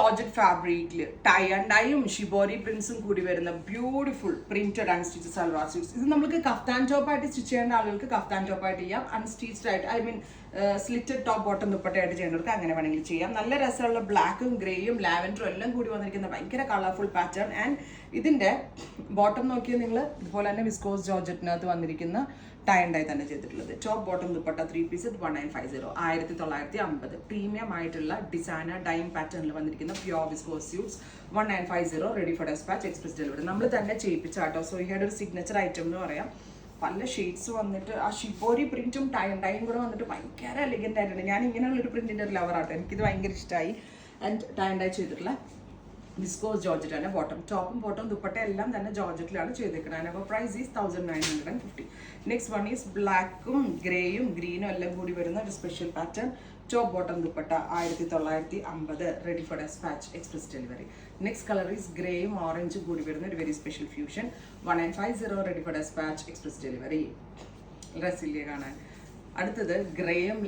Georgette ഫാബ്രിക്കിൽ tie and ഡൈയും shibori പ്രിന്റ്സും കൂടി വരുന്ന beautiful printed unstitched salwar suits. ഇത് നമുക്ക് കഫ്താൻ ടോപ്പായിട്ട് സ്റ്റിച്ച് ചെയ്യേണ്ട ആളുകൾക്ക് കഫ്താൻ ടോപ്പായിട്ട് ചെയ്യാം, അൺസ്റ്റിച്ച്ഡ് ആയിട്ട് I mean slitted top bottom ദുപ്പട്ടയായിട്ട് ചെയ്യുന്നവർക്ക് അങ്ങനെ വേണമെങ്കിൽ ചെയ്യാം. നല്ല രസമുള്ള ബ്ലാക്കും ഗ്രേയും ലാവൻഡറും എല്ലാം കൂടി വന്നിരിക്കുന്ന ഭയങ്കര കളർഫുൾ പാറ്റേൺ. ആൻഡ് ഇതിൻ്റെ ബോട്ടം നോക്കിയാൽ നിങ്ങൾ ഇതുപോലെ തന്നെ വിസ്കോസ് ജോർജറ്റിനകത്ത് വന്നിരിക്കുന്ന ടൈ ആൻഡ് ഡൈ തന്നെ ചെയ്തിട്ടുള്ളത്. Top bottom dupatta 3 piece 1950, 1950 premium ആയിട്ടുള്ള ഡിസൈനർ ഡൈം പാറ്റേണിൽ വന്നിരിക്കുന്ന pure viscose suits 1950 ready for despatch express delivery. നമ്മൾ തന്നെ ചെയ്യിപ്പിച്ചാട്ടോ. സോ ഇഹയുടെ ഒരു സിഗ്നേച്ചർ ഐറ്റം എന്ന് പറയാം. പല ഷെയ്ഡ്സ് വന്നിട്ട് ആ ഷിബോരി പ്രിന്റും ടൈ ആൻഡ് ഡൈയും കൂടെ വന്നിട്ട് ഭയങ്കര എലിഗൻ്റ് ആയിട്ടുണ്ട്. ഞാൻ ഇങ്ങനെയുള്ളൊരു പ്രിന്റിൻ്റെ ഒരു ലവറാട്ടോ, എനിക്കിത് ഭയങ്കര ഇഷ്ടമായി. ആൻഡ് ടൈ ആൻഡ് ഡൈ ചെയ്തിട്ടുള്ള വിസ്കോസ് ജോർജറ്റ് തന്നെ ബോട്ടം, ടോപ്പും ബോട്ടം ദുപ്പട്ട എല്ലാം തന്നെ ജോർജറ്റിലാണ് ചെയ്തേക്കുന്നത്. അപ്പോൾ price is 1950. Next one is ബ്ലാക്കും ഗ്രേയും ഗ്രീനും എല്ലാം കൂടി വരുന്ന ഒരു special pattern. Top bottom dupatta 1950 ready for despatch express delivery. Next colour is ഗ്രേയും ഓറഞ്ചും കൂടി വരുന്ന ഒരു very special fusion 1950 ready for despatch express delivery. ഡ്രസ്സില്ലേ കാണാൻ. അടുത്തത് ഗ്രേയും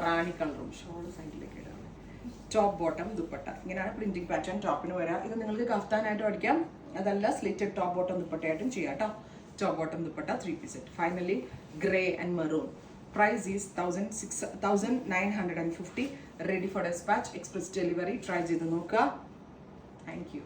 റാണി കളറും ഷോൾ സൈഡിലേക്ക് ഇടാം. ടോപ്പ് ബോട്ടം ദുപ്പട്ട ഇങ്ങനെയാണ് പ്രിന്റിംഗ് പാറ്റേൺ ടോപ്പിന് വരാം. ഇത് നിങ്ങൾക്ക് കഫ്താനായിട്ടും അടിക്കാം, അതല്ല സ്ലിറ്റഡ് ടോപ്പ് ബോട്ടം ദുപ്പട്ടയായിട്ടും ചെയ്യാം കേട്ടോ. Top bottom dupatta 3 piece set. Finally grey and maroon. Price is 1950 ready for despatch express delivery. Try ചെയ്ത് നോക്കുക. Thank U.